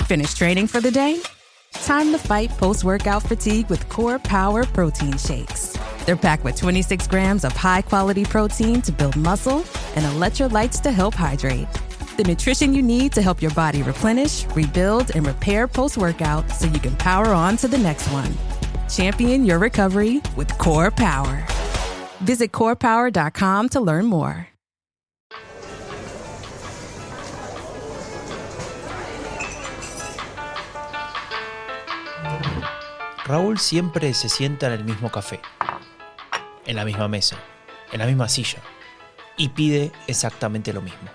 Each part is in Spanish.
Finish training for the day? Time to fight post-workout fatigue with Core Power Protein Shakes. They're packed with 26 grams of high-quality protein to build muscle and electrolytes to help hydrate. The nutrition you need to help your body replenish, rebuild, and repair post-workout so you can power on to the next one. Champion your recovery with Core Power. Visit corepower.com to learn more. Raúl siempre se sienta en el mismo café, en la misma mesa, en la misma silla, y pide exactamente lo mismo: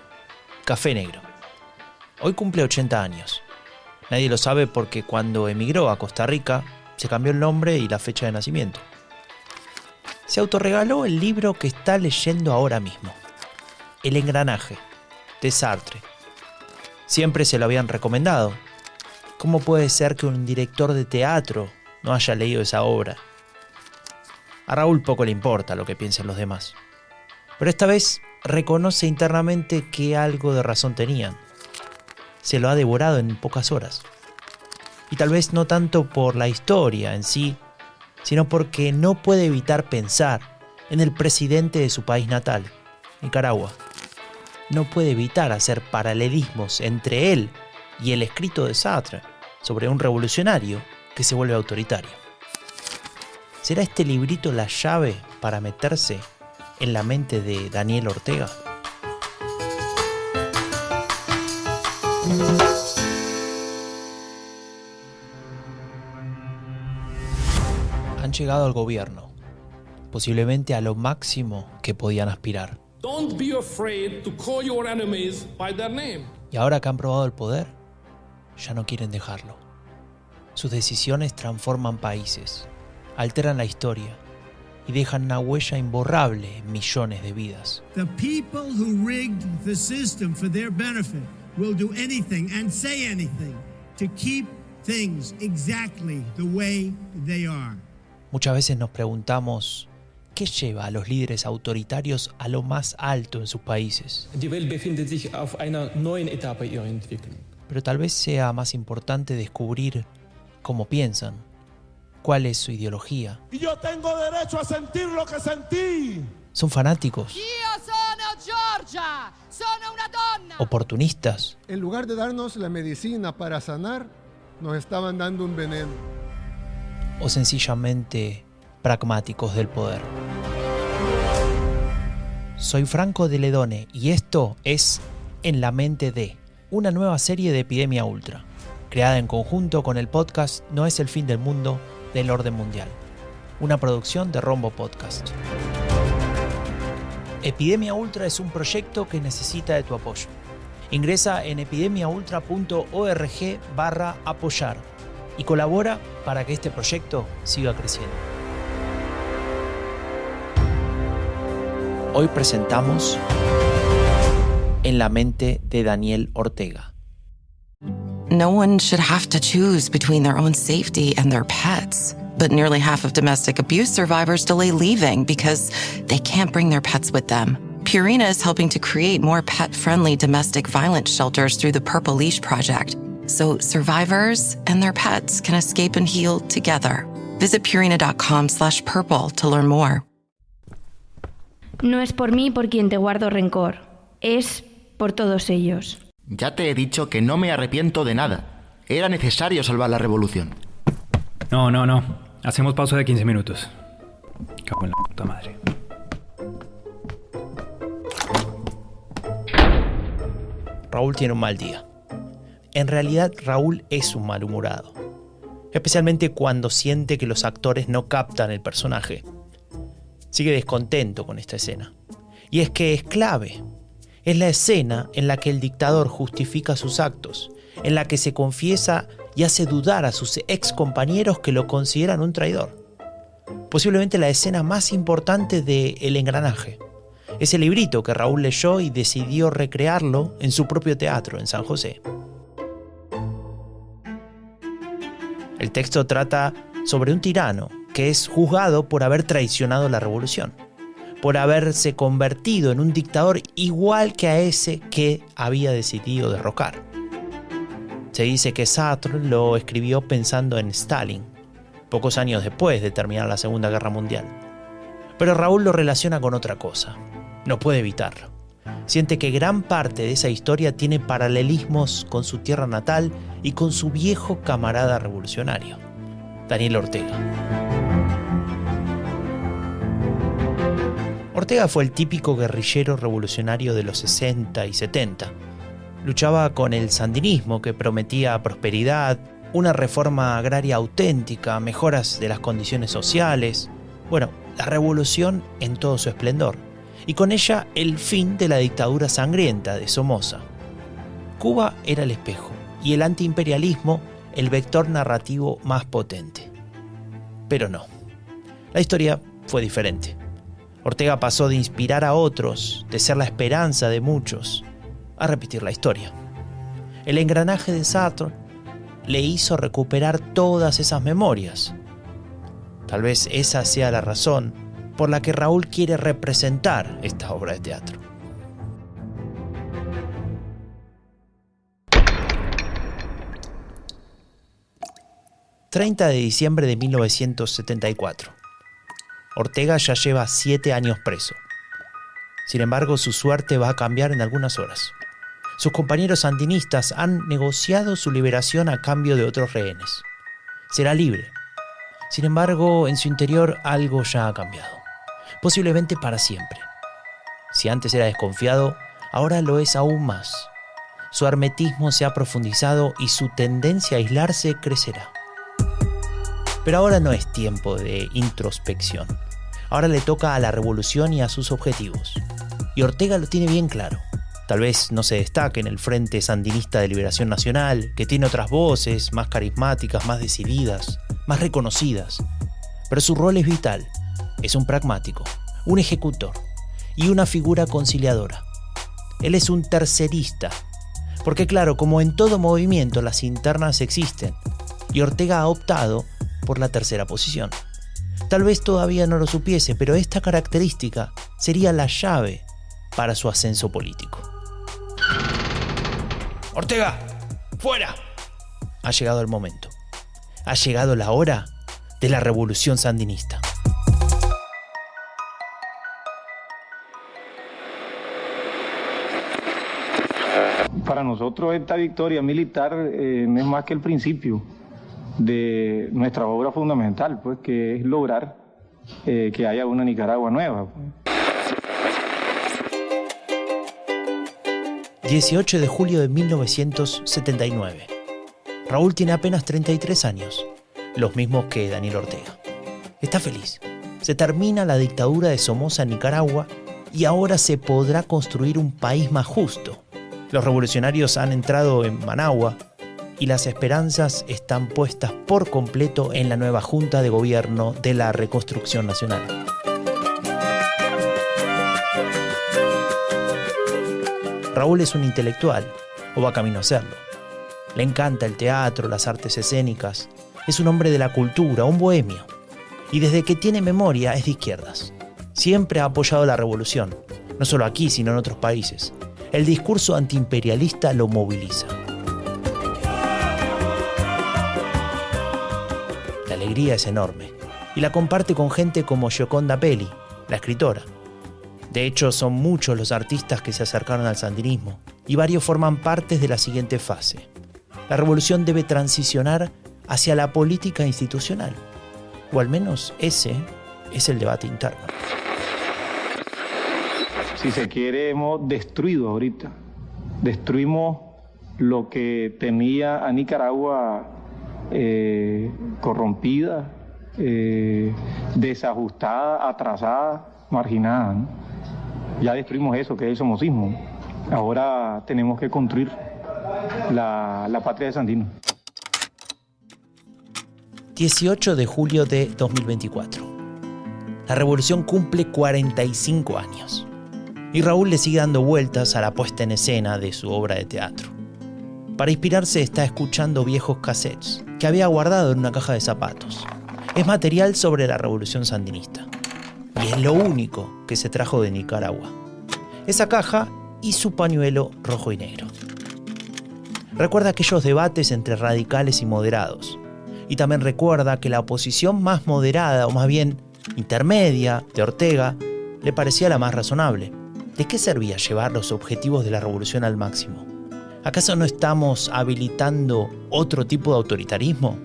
café negro. Hoy cumple 80 años. Nadie lo sabe porque cuando emigró a Costa Rica se cambió el nombre y la fecha de nacimiento. Se autorregaló el libro que está leyendo ahora mismo, El engranaje, de Sartre. Siempre se lo habían recomendado. ¿Cómo puede ser que un director de teatro no haya leído esa obra? A Raúl poco le importa lo que piensen los demás, pero esta vez reconoce internamente que algo de razón tenían. Se lo ha devorado en pocas horas. Y tal vez no tanto por la historia en sí, sino porque no puede evitar pensar en el presidente de su país natal, Nicaragua. No puede evitar hacer paralelismos entre él y el escrito de Sartre sobre un revolucionario que se vuelve autoritario. ¿Será este librito la llave para meterse en la mente de Daniel Ortega? Han llegado al gobierno, posiblemente a lo máximo que podían aspirar. Don't be afraid to call your enemies by their name. Y ahora que han probado el poder, ya no quieren dejarlo. Sus decisiones transforman países, alteran la historia y dejan una huella imborrable en millones de vidas. The people who rigged the system for their benefit will do anything and say anything to keep things exactly the way they are. Muchas veces nos preguntamos, ¿qué lleva a los líderes autoritarios a lo más alto en sus países? Die Welt befindet sich auf einer neuen Etappe ihrer Entwicklung. Pero tal vez sea más importante descubrir cómo piensan, cuál es su ideología. Y yo tengo derecho a sentir lo que sentí. ¿Son fanáticos? Io sono Giorgia, sono una donna. ¿Oportunistas? En lugar de darnos la medicina para sanar, nos estaban dando un veneno. ¿O sencillamente pragmáticos del poder? Soy Franco de Ledone y esto es En la mente de, una nueva serie de Epidemia Ultra, creada en conjunto con el podcast No es el fin del mundo del orden mundial, una producción de Rombo Podcast. Epidemia Ultra es un proyecto que necesita de tu apoyo. Ingresa en epidemiaultra.org/apoyar y colabora para que este proyecto siga creciendo. Hoy presentamos En la mente de Daniel Ortega. No one should have to choose between their own safety and their pets. But nearly half of domestic abuse survivors delay leaving because they can't bring their pets with them. Purina is helping to create more pet-friendly domestic violence shelters through the Purple Leash Project, so survivors and their pets can escape and heal together. Visit purina.com/purple to learn more. No es por mí por quien te guardo rencor, es por todos ellos. Ya te he dicho que no me arrepiento de nada. Era necesario salvar la revolución. No. Hacemos pausa de 15 minutos. Cago en la puta madre. Raúl tiene un mal día. En realidad, Raúl es un malhumorado. Especialmente cuando siente que los actores no captan el personaje. Sigue descontento con esta escena. Y es que es clave. Es la escena en la que el dictador justifica sus actos, en la que se confiesa y hace dudar a sus ex compañeros que lo consideran un traidor. Posiblemente la escena más importante de El engranaje. Ese librito que Raúl leyó y decidió recrearlo en su propio teatro en San José. El texto trata sobre un tirano que es juzgado por haber traicionado la revolución, por haberse convertido en un dictador igual que a ese que había decidido derrocar. Se dice que Sartre lo escribió pensando en Stalin, pocos años después de terminar la Segunda Guerra Mundial. Pero Raúl lo relaciona con otra cosa. No puede evitarlo. Siente que gran parte de esa historia tiene paralelismos con su tierra natal y con su viejo camarada revolucionario, Daniel Ortega. Ortega fue el típico guerrillero revolucionario de los 60 y 70. Luchaba con el sandinismo, que prometía prosperidad, una reforma agraria auténtica, mejoras de las condiciones sociales. Bueno, la revolución en todo su esplendor. Y con ella el fin de la dictadura sangrienta de Somoza. Cuba era el espejo y el antiimperialismo el vector narrativo más potente. Pero no. La historia fue diferente. Ortega pasó de inspirar a otros, de ser la esperanza de muchos, a repetir la historia. El engranaje de Sartre le hizo recuperar todas esas memorias. Tal vez esa sea la razón por la que Raúl quiere representar esta obra de teatro. ...30 de diciembre de 1974... Ortega ya lleva 7 años preso. Sin embargo, su suerte va a cambiar en algunas horas. Sus compañeros sandinistas han negociado su liberación a cambio de otros rehenes. Será libre. Sin embargo, en su interior algo ya ha cambiado. Posiblemente para siempre. Si antes era desconfiado, ahora lo es aún más. Su hermetismo se ha profundizado y su tendencia a aislarse crecerá. Pero ahora no es tiempo de introspección. Ahora le toca a la revolución y a sus objetivos. Y Ortega lo tiene bien claro. Tal vez no se destaque en el Frente Sandinista de Liberación Nacional, que tiene otras voces más carismáticas, más decididas, más reconocidas. Pero su rol es vital. Es un pragmático, un ejecutor y una figura conciliadora. Él es un tercerista. Porque claro, como en todo movimiento, las internas existen. Y Ortega ha optado por la tercera posición. Tal vez todavía no lo supiese, pero esta característica sería la llave para su ascenso político. ¡Ortega! ¡Fuera! Ha llegado el momento. Ha llegado la hora de la revolución sandinista. Para nosotros esta victoria militar no es más que el principio de nuestra obra fundamental, pues, que es lograr que haya una Nicaragua nueva. 18 de julio de 1979. Raúl tiene apenas 33 años, los mismos que Daniel Ortega. Está feliz. Se termina la dictadura de Somoza en Nicaragua y ahora se podrá construir un país más justo. Los revolucionarios han entrado en Managua y las esperanzas están puestas por completo en la nueva Junta de Gobierno de la Reconstrucción Nacional. Raúl es un intelectual, o va camino a serlo. Le encanta el teatro, las artes escénicas. Es un hombre de la cultura, un bohemio. Y desde que tiene memoria es de izquierdas. Siempre ha apoyado la revolución, no solo aquí, sino en otros países. El discurso antiimperialista lo moviliza. La alegría es enorme y la comparte con gente como Gioconda Belli, la escritora. De hecho, son muchos los artistas que se acercaron al sandinismo y varios forman parte de la siguiente fase. La revolución debe transicionar hacia la política institucional, o al menos ese es el debate interno. Si se quiere, hemos destruido ahorita. Destruimos lo que tenía a Nicaragua corrompida, desajustada, atrasada, marginada, ¿no? Ya destruimos eso, que es el somocismo. Ahora tenemos que construir la patria de Sandino. 18 de julio de 2024. La revolución cumple 45 años. Y Raúl le sigue dando vueltas a la puesta en escena de su obra de teatro. Para inspirarse está escuchando viejos cassettes que había guardado en una caja de zapatos. Es material sobre la revolución sandinista. Y es lo único que se trajo de Nicaragua. Esa caja y su pañuelo rojo y negro. Recuerda aquellos debates entre radicales y moderados. Y también recuerda que la oposición más moderada, o más bien intermedia, de Ortega, le parecía la más razonable. ¿De qué servía llevar los objetivos de la revolución al máximo? ¿Acaso no estamos habilitando otro tipo de autoritarismo?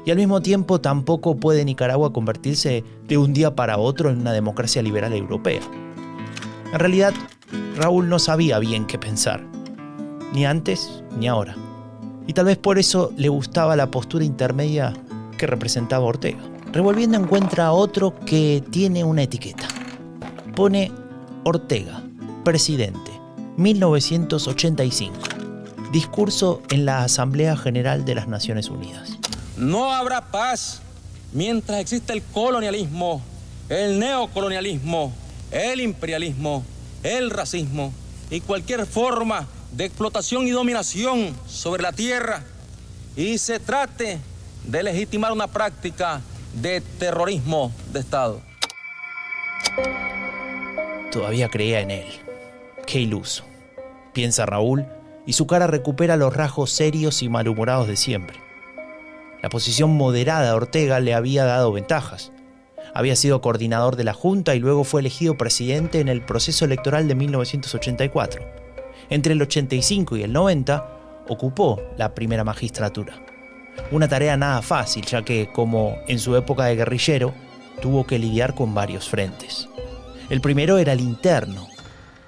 Y al mismo tiempo tampoco puede Nicaragua convertirse de un día para otro en una democracia liberal europea. En realidad, Raúl no sabía bien qué pensar, ni antes ni ahora. Y tal vez por eso le gustaba la postura intermedia que representaba Ortega. Revolviendo encuentra otro que tiene una etiqueta. Pone Ortega, presidente, 1985. Discurso en la Asamblea General de las Naciones Unidas. No habrá paz mientras exista el colonialismo, el neocolonialismo, el imperialismo, el racismo y cualquier forma de explotación y dominación sobre la tierra y se trate de legitimar una práctica de terrorismo de Estado. Todavía creía en él. Qué iluso, piensa Raúl, y su cara recupera los rasgos serios y malhumorados de siempre. La posición moderada de Ortega le había dado ventajas. Había sido coordinador de la Junta y luego fue elegido presidente en el proceso electoral de 1984. Entre el 85 y el 90 ocupó la primera magistratura. Una tarea nada fácil, ya que, como en su época de guerrillero, tuvo que lidiar con varios frentes. El primero era el interno.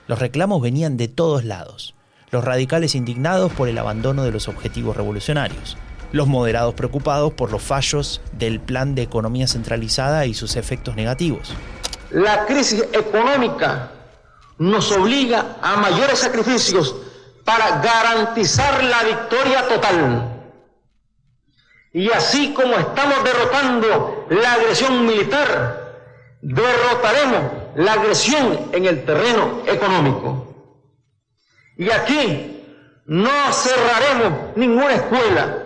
Los reclamos venían de todos lados. Los radicales indignados por el abandono de los objetivos revolucionarios. Los moderados preocupados por los fallos del plan de economía centralizada y sus efectos negativos. La crisis económica nos obliga a mayores sacrificios para garantizar la victoria total. Y así como estamos derrotando la agresión militar, derrotaremos la agresión en el terreno económico. Y aquí no cerraremos ninguna escuela,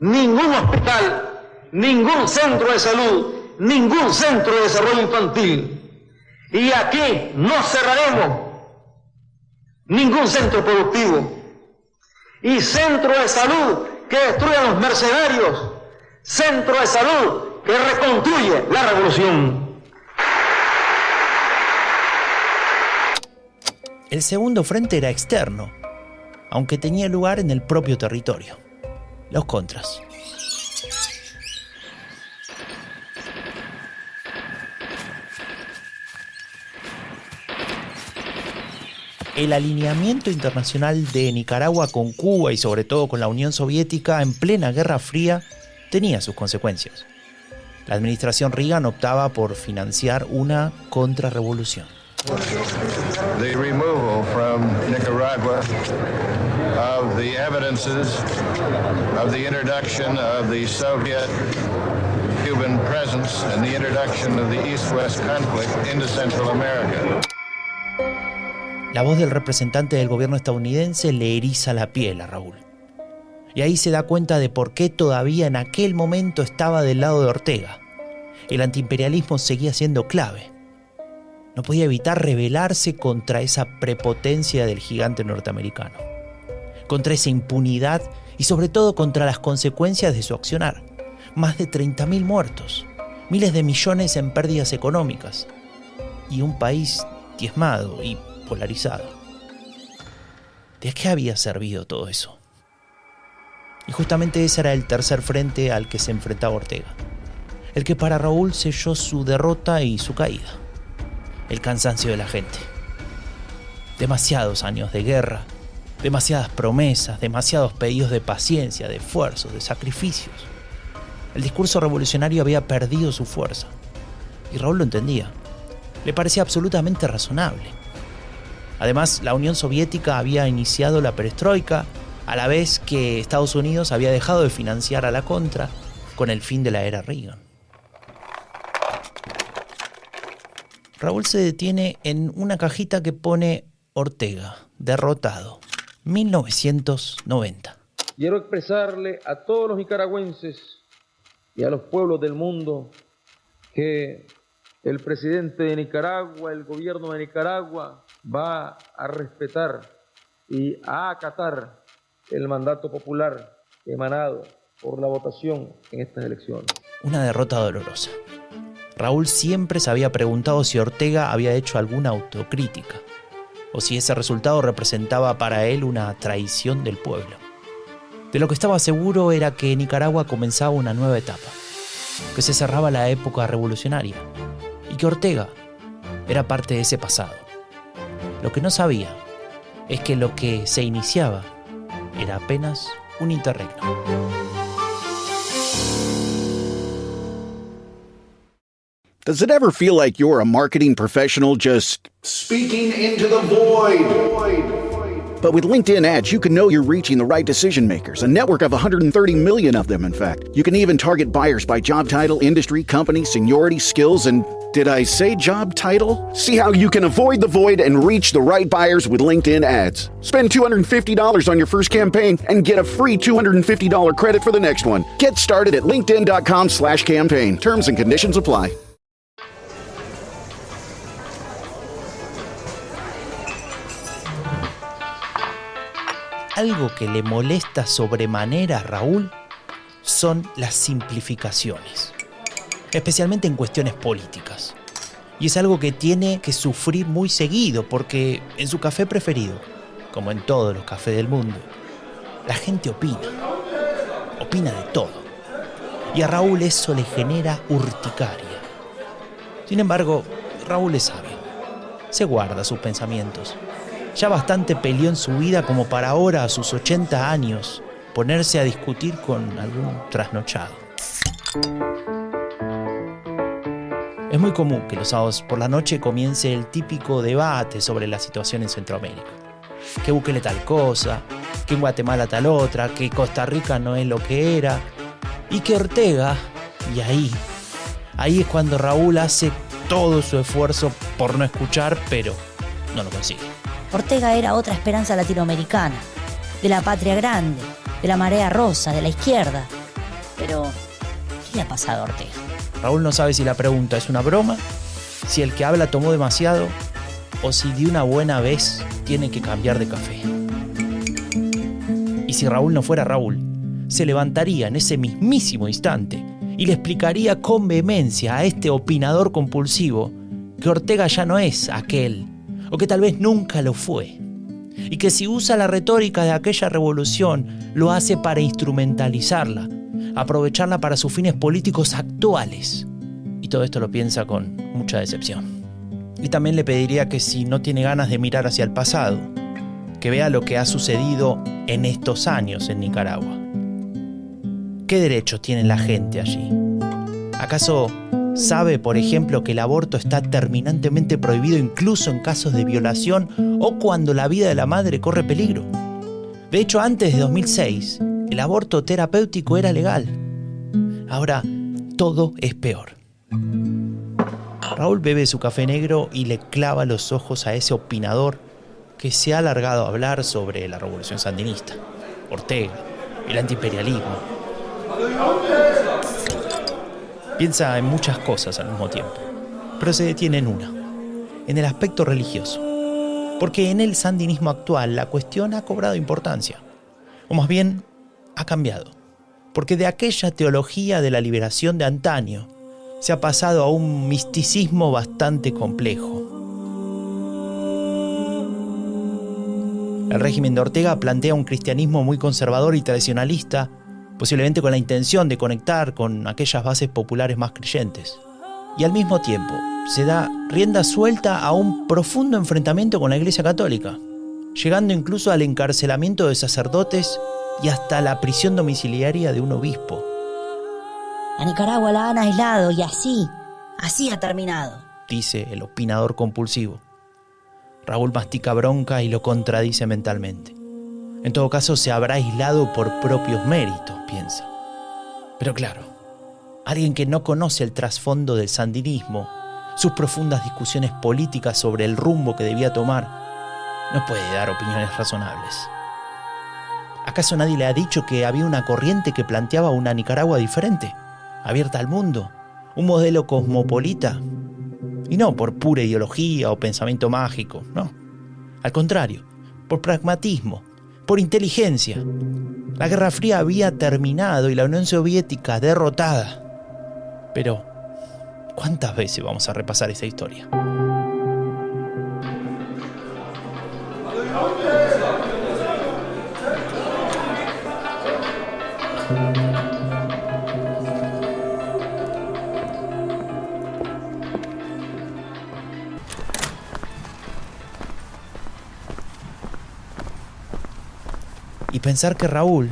ningún hospital, ningún centro de salud, ningún centro de desarrollo infantil. Y aquí no cerraremos ningún centro productivo. Y centro de salud que destruye a los mercenarios, centro de salud que reconstruye la revolución. El segundo frente era externo, aunque tenía lugar en el propio territorio. Los contras. El alineamiento internacional de Nicaragua con Cuba y sobre todo con la Unión Soviética en plena Guerra Fría tenía sus consecuencias. La administración Reagan optaba por financiar una contrarrevolución. The removal from Nicaragua of the evidences of the introduction of the Soviet-Cuban presence and the introduction of the East-West conflict into Central America. La voz del representante del gobierno estadounidense le eriza la piel a Raúl. Y ahí se da cuenta de por qué todavía en aquel momento estaba del lado de Ortega. El antiimperialismo seguía siendo clave. No podía evitar rebelarse contra esa prepotencia del gigante norteamericano, contra esa impunidad y sobre todo contra las consecuencias de su accionar. Más de 30.000 muertos, miles de millones en pérdidas económicas y un país diezmado y polarizado. ¿De qué había servido todo eso? Y justamente ese era el tercer frente al que se enfrentaba Ortega, el que para Raúl selló su derrota y su caída. El cansancio de la gente. Demasiados años de guerra, demasiadas promesas, demasiados pedidos de paciencia, de esfuerzos, de sacrificios. El discurso revolucionario había perdido su fuerza. Y Raúl lo entendía. Le parecía absolutamente razonable. Además, la Unión Soviética había iniciado la perestroika, a la vez que Estados Unidos había dejado de financiar a la contra con el fin de la era Reagan. Raúl se detiene en una cajita que pone Ortega, derrotado, 1990. Quiero expresarle a todos los nicaragüenses y a los pueblos del mundo que el presidente de Nicaragua, el gobierno de Nicaragua, va a respetar y a acatar el mandato popular emanado por la votación en estas elecciones. Una derrota dolorosa. Raúl siempre se había preguntado si Ortega había hecho alguna autocrítica, o si ese resultado representaba para él una traición del pueblo. De lo que estaba seguro era que Nicaragua comenzaba una nueva etapa, que se cerraba la época revolucionaria, y que Ortega era parte de ese pasado. Lo que no sabía es que lo que se iniciaba era apenas un interregno. Does it ever feel like you're a marketing professional just speaking into the void? But with LinkedIn ads, you can know you're reaching the right decision makers, a network of 130 million of them, in fact. You can even target buyers by job title, industry, company, seniority, skills, and did I say job title? See how you can avoid the void and reach the right buyers with LinkedIn ads. Spend $250 on your first campaign and get a free $250 credit for the next one. Get started at linkedin.com/campaign. Terms and conditions apply. Algo que le molesta sobremanera a Raúl son las simplificaciones, especialmente en cuestiones políticas. Y es algo que tiene que sufrir muy seguido, porque en su café preferido, como en todos los cafés del mundo, la gente opina de todo. Y a Raúl eso le genera urticaria. Sin embargo, Raúl es sabio, se guarda sus pensamientos. Ya bastante peleó en su vida como para ahora, a sus 80 años, ponerse a discutir con algún trasnochado. Es muy común que los sábados por la noche comience el típico debate sobre la situación en Centroamérica. Que Bukele tal cosa, que en Guatemala tal otra, que Costa Rica no es lo que era, y que Ortega, y ahí es cuando Raúl hace todo su esfuerzo por no escuchar, pero no lo consigue. Ortega era otra esperanza latinoamericana, de la patria grande, de la marea rosa, de la izquierda. Pero, ¿qué le ha pasado a Ortega? Raúl no sabe si la pregunta es una broma, si el que habla tomó demasiado, o si de una buena vez tiene que cambiar de café. Y si Raúl no fuera Raúl, se levantaría en ese mismísimo instante y le explicaría con vehemencia a este opinador compulsivo que Ortega ya no es aquel, o que tal vez nunca lo fue, y que si usa la retórica de aquella revolución, lo hace para instrumentalizarla, aprovecharla para sus fines políticos actuales. Y todo esto lo piensa con mucha decepción. Y también le pediría que si no tiene ganas de mirar hacia el pasado, que vea lo que ha sucedido en estos años en Nicaragua. ¿Qué derechos tiene la gente allí? ¿Acaso sabe, por ejemplo, que el aborto está terminantemente prohibido incluso en casos de violación o cuando la vida de la madre corre peligro? De hecho, antes de 2006, el aborto terapéutico era legal. Ahora, todo es peor. Raúl bebe su café negro y le clava los ojos a ese opinador que se ha alargado a hablar sobre la revolución sandinista, Ortega, el antiimperialismo. Piensa en muchas cosas al mismo tiempo, pero se detiene en una, en el aspecto religioso. Porque en el sandinismo actual la cuestión ha cobrado importancia, o más bien ha cambiado. Porque de aquella teología de la liberación de antaño se ha pasado a un misticismo bastante complejo. El régimen de Ortega plantea un cristianismo muy conservador y tradicionalista, posiblemente con la intención de conectar con aquellas bases populares más creyentes. Y al mismo tiempo, se da rienda suelta a un profundo enfrentamiento con la Iglesia Católica, llegando incluso al encarcelamiento de sacerdotes y hasta la prisión domiciliaria de un obispo. A Nicaragua la han aislado y así ha terminado, dice el opinador compulsivo. Raúl mastica bronca y lo contradice mentalmente. En todo caso, se habrá aislado por propios méritos, piensa. Pero claro, alguien que no conoce el trasfondo del sandinismo, sus profundas discusiones políticas sobre el rumbo que debía tomar, no puede dar opiniones razonables. ¿Acaso nadie le ha dicho que había una corriente que planteaba una Nicaragua diferente, abierta al mundo, un modelo cosmopolita? Y no por pura ideología o pensamiento mágico, no. Al contrario, por pragmatismo, por inteligencia. La Guerra Fría había terminado y la Unión Soviética derrotada. Pero, ¿cuántas veces vamos a repasar esa historia? Y pensar que Raúl,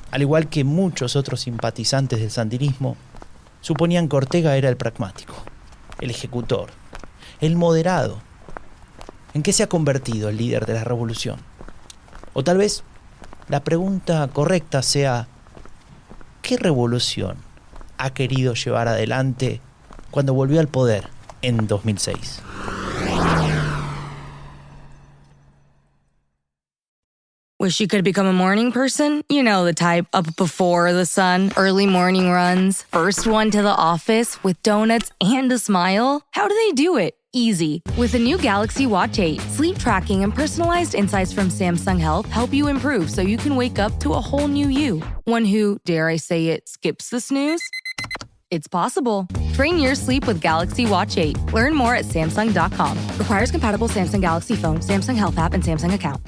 al igual que muchos otros simpatizantes del sandinismo, suponían que Ortega era el pragmático, el ejecutor, el moderado. ¿En qué se ha convertido el líder de la revolución? O tal vez la pregunta correcta sea, ¿qué revolución ha querido llevar adelante cuando volvió al poder en 2006? Wish you could become a morning person? You know the type, up before the sun, early morning runs, first one to the office with donuts and a smile. How do they do it? Easy. With the new Galaxy Watch 8, sleep tracking and personalized insights from Samsung Health help you improve so you can wake up to a whole new you. One who, dare I say it, skips the snooze? It's possible. Train your sleep with Galaxy Watch 8. Learn more at Samsung.com. Requires compatible Samsung Galaxy phone, Samsung Health app, and Samsung account.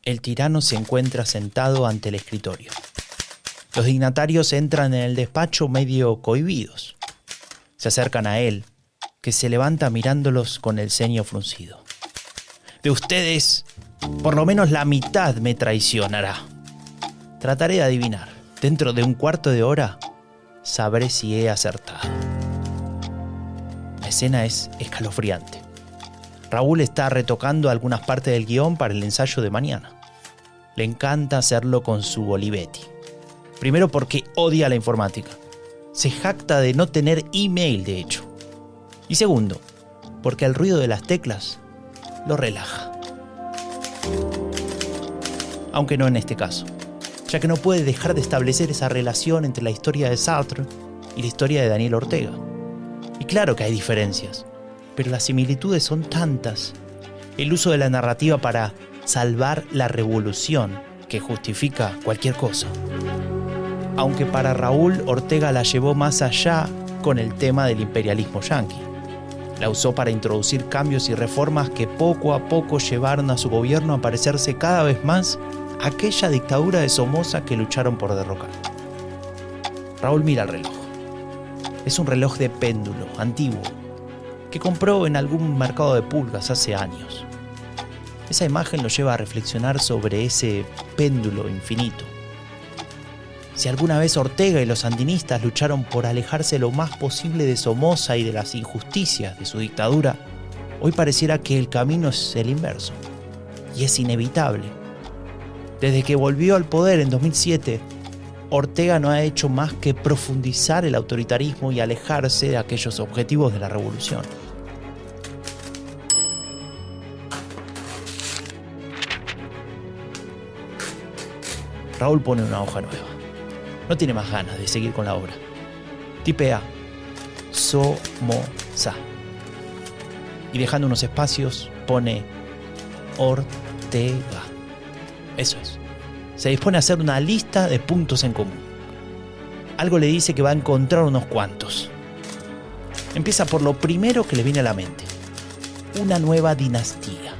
El tirano se encuentra sentado ante el escritorio. Los dignatarios entran en el despacho medio cohibidos. Se acercan a él, que se levanta mirándolos con el ceño fruncido. De ustedes, por lo menos la mitad me traicionará. Trataré de adivinar. Dentro de un cuarto de hora, sabré si he acertado. La escena es escalofriante. Raúl está retocando algunas partes del guión para el ensayo de mañana. Le encanta hacerlo con su Olivetti. Primero porque odia la informática. Se jacta de no tener email, de hecho. Y segundo, porque el ruido de las teclas lo relaja. Aunque no en este caso, ya que no puede dejar de establecer esa relación entre la historia de Sartre y la historia de Daniel Ortega. Y claro que hay diferencias, pero las similitudes son tantas. El uso de la narrativa para salvar la revolución que justifica cualquier cosa. Aunque para Raúl, Ortega la llevó más allá con el tema del imperialismo yanqui. La usó para introducir cambios y reformas que poco a poco llevaron a su gobierno a parecerse cada vez más a aquella dictadura de Somoza que lucharon por derrocar. Raúl mira el reloj. Es un reloj de péndulo, antiguo, que compró en algún mercado de pulgas hace años. Esa imagen lo lleva a reflexionar sobre ese péndulo infinito. Si alguna vez Ortega y los sandinistas lucharon por alejarse lo más posible de Somoza y de las injusticias de su dictadura, hoy pareciera que el camino es el inverso. Y es inevitable. Desde que volvió al poder en 2007, Ortega no ha hecho más que profundizar el autoritarismo y alejarse de aquellos objetivos de la revolución. Raúl pone una hoja nueva. No tiene más ganas de seguir con la obra. Tipea Somoza. Y dejando unos espacios pone Ortega. Eso es. Se dispone a hacer una lista de puntos en común. Algo le dice que va a encontrar unos cuantos. Empieza por lo primero que le viene a la mente. Una nueva dinastía.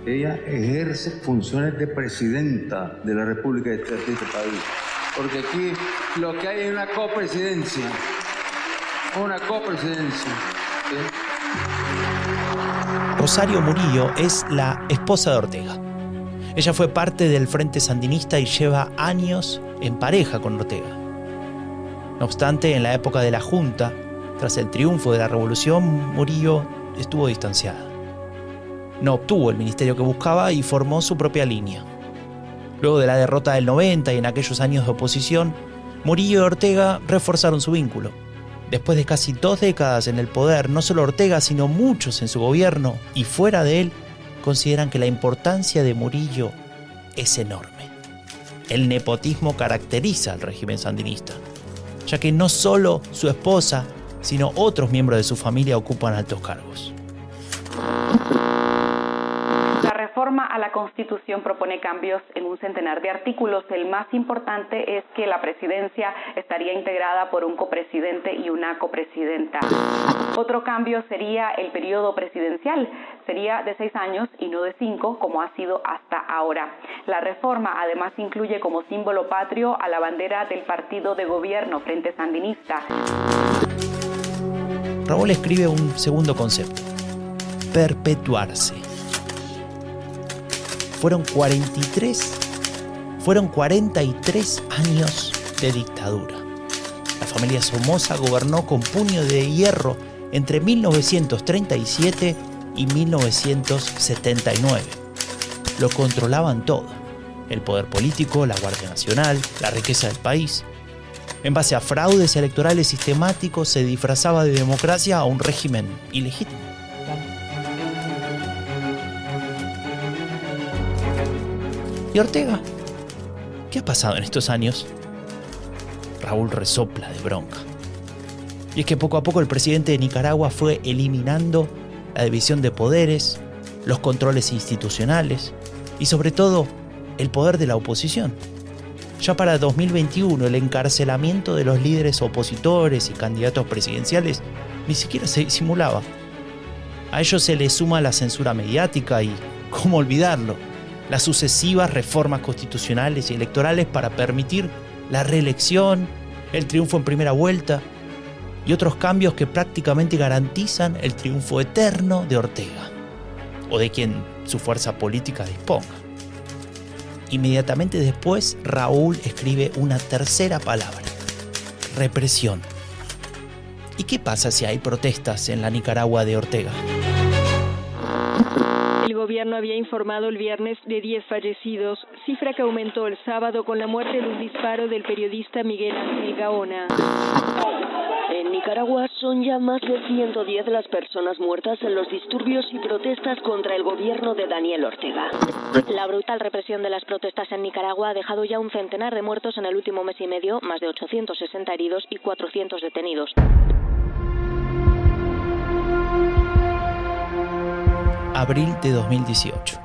Ella ejerce funciones de presidenta de la República de este país. Porque aquí lo que hay es una copresidencia. Una copresidencia. ¿Sí? Rosario Murillo es la esposa de Ortega. Ella fue parte del Frente Sandinista y lleva años en pareja con Ortega. No obstante, en la época de la Junta, tras el triunfo de la revolución, Murillo estuvo distanciada. No obtuvo el ministerio que buscaba y formó su propia línea. Luego de la derrota del 90 y en aquellos años de oposición, Murillo y Ortega reforzaron su vínculo. Después de casi 2 décadas en el poder, no solo Ortega, sino muchos en su gobierno y fuera de él, consideran que la importancia de Murillo es enorme. El nepotismo caracteriza al régimen sandinista, ya que no solo su esposa, sino otros miembros de su familia ocupan altos cargos. La reforma a la Constitución propone cambios en un centenar de artículos. El más importante es que la presidencia estaría integrada por un copresidente y una copresidenta. Otro cambio sería el periodo presidencial. Sería de 6 años y no de 5, como ha sido hasta ahora. La reforma además incluye como símbolo patrio a la bandera del partido de gobierno, Frente Sandinista. Raúl escribe un segundo concepto: perpetuarse. Fueron 43 años de dictadura. La familia Somoza gobernó con puño de hierro entre 1937 y 1979. Lo controlaban todo: el poder político, la Guardia Nacional, la riqueza del país. En base a fraudes electorales sistemáticos se disfrazaba de democracia a un régimen ilegítimo. ¿Y Ortega? ¿Qué ha pasado en estos años? Raúl resopla de bronca. Y es que poco a poco el presidente de Nicaragua fue eliminando la división de poderes, los controles institucionales y sobre todo el poder de la oposición. Ya para 2021 el encarcelamiento de los líderes opositores y candidatos presidenciales ni siquiera se disimulaba. A ello se le suma la censura mediática y, ¿cómo olvidarlo?, las sucesivas reformas constitucionales y electorales para permitir la reelección, el triunfo en primera vuelta y otros cambios que prácticamente garantizan el triunfo eterno de Ortega o de quien su fuerza política disponga. Inmediatamente después, Raúl escribe una tercera palabra: represión. ¿Y qué pasa si hay protestas en la Nicaragua de Ortega? El gobierno había informado el viernes de 10 fallecidos, cifra que aumentó el sábado con la muerte de un disparo del periodista Miguel Ángel Gaona. En Nicaragua son ya más de 110 las personas muertas en los disturbios y protestas contra el gobierno de Daniel Ortega. La brutal represión de las protestas en Nicaragua ha dejado ya un centenar de muertos en el último mes y medio, más de 860 heridos y 400 detenidos. Abril de 2018.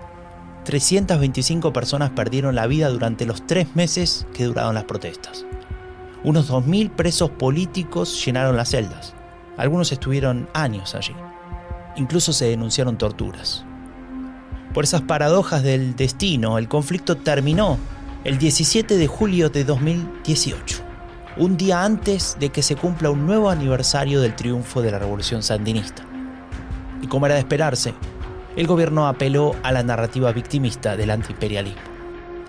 325 personas perdieron la vida durante los 3 meses que duraron las protestas. Unos 2.000 presos políticos llenaron las celdas. Algunos estuvieron años allí. Incluso se denunciaron torturas. Por esas paradojas del destino, el conflicto terminó el 17 de julio de 2018, un día antes de que se cumpla un nuevo aniversario del triunfo de la Revolución Sandinista. Y como era de esperarse, el gobierno apeló a la narrativa victimista del antiimperialismo.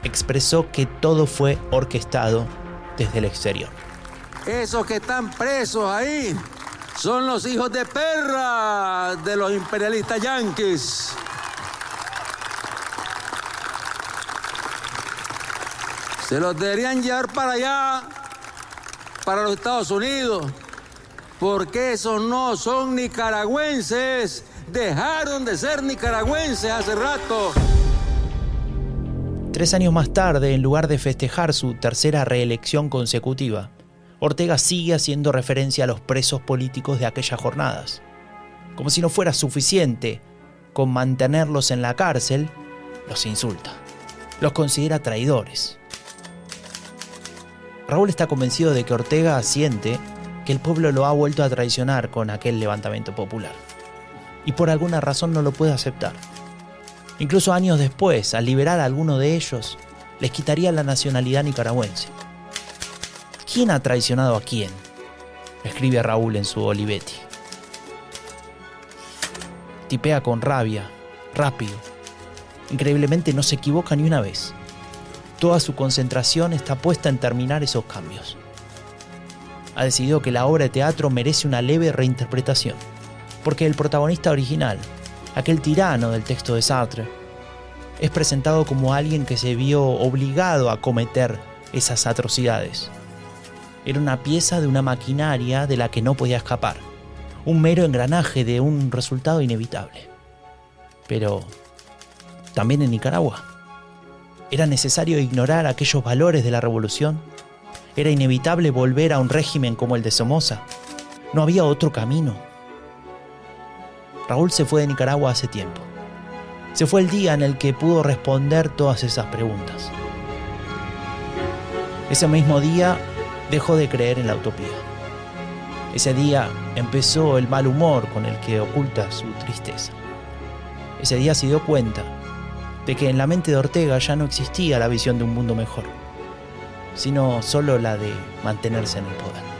Expresó que todo fue orquestado desde el exterior. Esos que están presos ahí son los hijos de perra de los imperialistas yanquis. Se los deberían llevar para allá, para los Estados Unidos, porque esos no son nicaragüenses. Dejaron de ser nicaragüenses hace rato. 3 años más tarde, en lugar de festejar su tercera reelección consecutiva, Ortega sigue haciendo referencia a los presos políticos de aquellas jornadas. Como si no fuera suficiente con mantenerlos en la cárcel, los insulta. Los considera traidores. Raúl está convencido de que Ortega siente que el pueblo lo ha vuelto a traicionar con aquel levantamiento popular. Y por alguna razón no lo puede aceptar. Incluso años después, al liberar a alguno de ellos, les quitaría la nacionalidad nicaragüense. ¿Quién ha traicionado a quién?, escribe Raúl en su Olivetti. Tipea con rabia, rápido. Increíblemente no se equivoca ni una vez. Toda su concentración está puesta en terminar esos cambios. Ha decidido que la obra de teatro merece una leve reinterpretación, porque el protagonista original, aquel tirano del texto de Sartre, es presentado como alguien que se vio obligado a cometer esas atrocidades. Era una pieza de una maquinaria de la que no podía escapar, un mero engranaje de un resultado inevitable. Pero también en Nicaragua, ¿era necesario ignorar aquellos valores de la revolución? ¿Era inevitable volver a un régimen como el de Somoza? ¿No había otro camino? Raúl se fue de Nicaragua hace tiempo. Se fue el día en el que pudo responder todas esas preguntas. Ese mismo día dejó de creer en la utopía. Ese día empezó el mal humor con el que oculta su tristeza. Ese día se dio cuenta de que en la mente de Ortega ya no existía la visión de un mundo mejor, sino solo la de mantenerse en el poder.